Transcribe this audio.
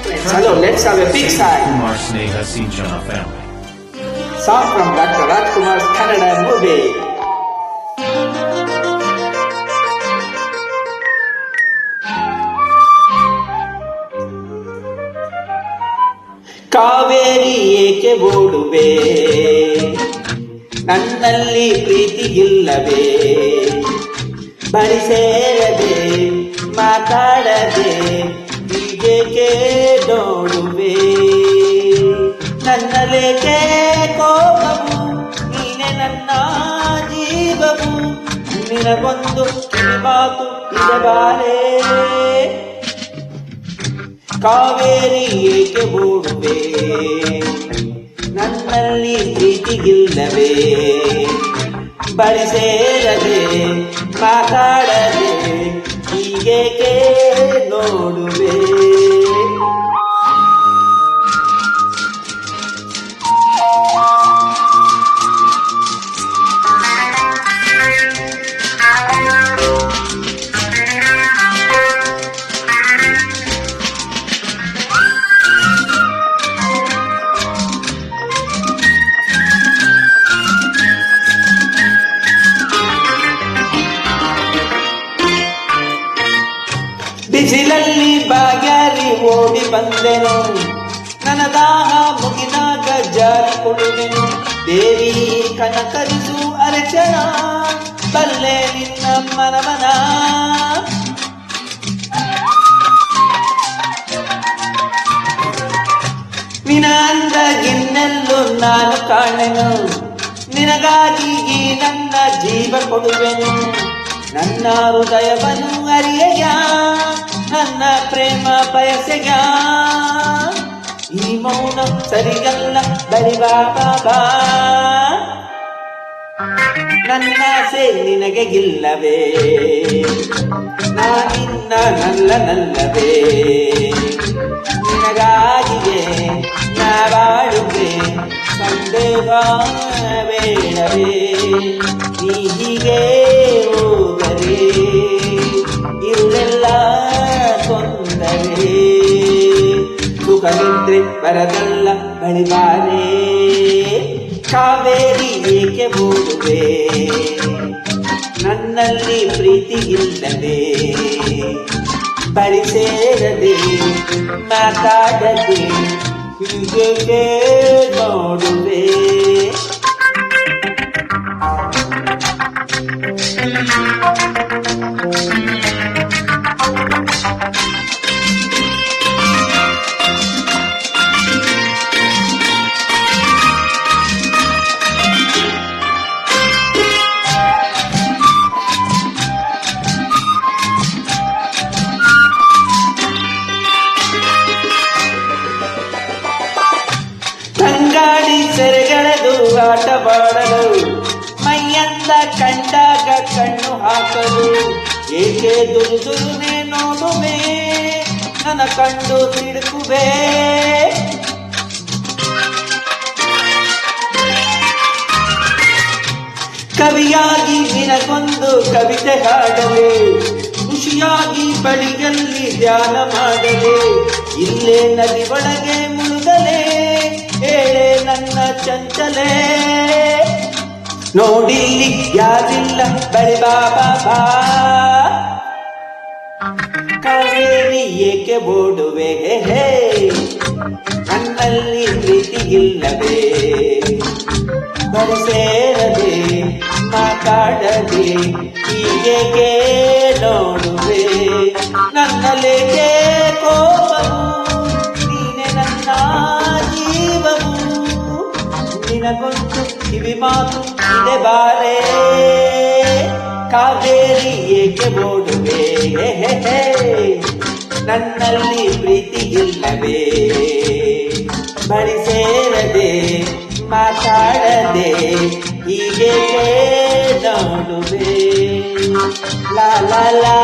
Hello, let's have a big sigh. Kumar Sneha Sinjana family. Song from Dr. Rajkumar's Kannada movie. Kaveri ಏಕೆ ಓಡುವೆ, ನನ್ನಲ್ಲಿ ಪ್ರೀತಿಗಿಲ್ಲವೇ, ಬಳಿ ಸೇರದೆ ಮಾತಾಡದೆ ಹೀಗೇಕೆ ನೋಡುವೆ, ನನ್ನಲೇಕೆ ಕೋಪವು, ನೀನೆ ನನ್ನ ಜೀವವು, ನಿನಗೊಂದು ಮಾತು ಇರಬಾರೇ, ಕಾವೇರಿ ಏಕೆ ಓಡುವೆ, ನನ್ನಲ್ಲಿ ಪ್ರೀತಿಗಿಲ್ಲವೇ, ಬಳಿ ಸೇರದೆ ಮಾತಾಡದೆ ಹೀಗೇಕೆ ನೋಡುವೆ. ಬಿಸಿಲಲ್ಲಿ ಬಾಗ್ಯಾರಿ ಓಡಿ ಬಂದೆನು, ನನ್ನ ದಾಹ ಮುಗಿನಾಗ ಜಾರಿ ಕೊಡುವೆನು, ದೇವಿ ಕನಕರಿಸು ಅರಚನ, ಬಲ್ಲೆ ನಿನ್ನ ಮನವನ, ನಿನ ಅಂದಗಿನ್ನೆಲ್ಲೂ ನಾನು ಕಾಣೆನು, ನಿನಗಾಗಿ ಈ ನನ್ನ ಜೀವ ಕೊಡುವೆನು, ನನ್ನ ಹೃದಯವನ್ನು ಅರಿಯೆಯ, ನನ್ನ ಪ್ರೇಮ ಬಯಸೆಯ, ಈ ಮೌನ ಸರಿಯಲ್ಲ ಬರಿ ಬಾಬಾ, ನನ್ನಾಸೆ ನಿನಗೆ ಇಲ್ಲವೇ, ನಾನಿನ್ನ ನಲ್ಲವೇ, ನಿನಗಾಗಿಯೇ ನಾ ಬಾಳುವೆ, ಸಂದೇಹ ಬೇಡವೇ, ನೀ ಹೀಗೆ ಹೋದರೆ ಇರುಳೆಲ್ಲ ತೊಂದರೆ, ಸುಖ ನಿದ್ರೆ ಬರದಲ್ಲ ಬಳಿ ಬಾರೇ, ಕಾವೇರಿ ಏಕೆ ಓಡುವೆ, ನನ್ನಲ್ಲಿ ಪ್ರೀತಿಗಿಲ್ಲದೆ, ಬಳಿ ಸೇರದೆ ಮಾತಾಡದೆ ಹೀಗೆ ನೋಡುವೆ. ತಂಗಾಡಿ ಸೆರೆಗೆಳೆದು ಆಟವಾಡಲು, ಮೈಯಂದ ಕಂಡಾಗ ಕಣ್ಣು ಹಾಕಲು, ಏಕೆ ದುರುದುರುನೆ ನೋಡುವೆ, ನನ್ನ ಕಂಡು ತಿರುಗುವೆ, ಕವಿಯಾಗಿ ನಿನಗೊಂದು ಕವಿತೆ ಹಾಡಲೆ, ಖುಷಿಯಾಗಿ ಬಳಿಯಲ್ಲಿ ಧ್ಯಾನ ಮಾಡಲೆ, ಇಲ್ಲೇ ನದಿ ಒಳಗೆ ಮುಳುಗಲೆ, ಹೇಳೆ ನನ್ನ ಚಂಚಲೆ, ನೋಡಿಲ್ಲಿ ಯಾರಿಲ್ಲ ಬಳಿ ಬಾಬಾ, ಕಾವೇರಿ ಏಕೆ ಓಡುವೆ, ಹೇ ನನ್ನಲ್ಲಿ ಪ್ರೀತಿಗಿಲ್ಲವೇ, ಬಳಿ ಸೇರದೆ ಮಾತಾಡದೆ ಹೀಗೇಕೆ ನೋಡುವೆ, ನನ್ನಲೇಕೆ ಕೋಪವು, ನೀನೆ ನನ್ನ ಜೀವವು, ನಿನಗೊಂದು ಕಿವಿ ಮಾತು ಇದೆ ಬಾರೇ, ಕಾವೇರಿ ಏಕೆ ಓಡುವೆ, ನನ್ನಲ್ಲಿ ಪ್ರೀತಿಗಿಲ್ಲವೇ, ಬಳಿ ಸೇರದೆ ಮಾತಾಡದೆ ಹೀಗೆ ನೋಡುವೆ, ಲಾ ಲಾ ಲಾ.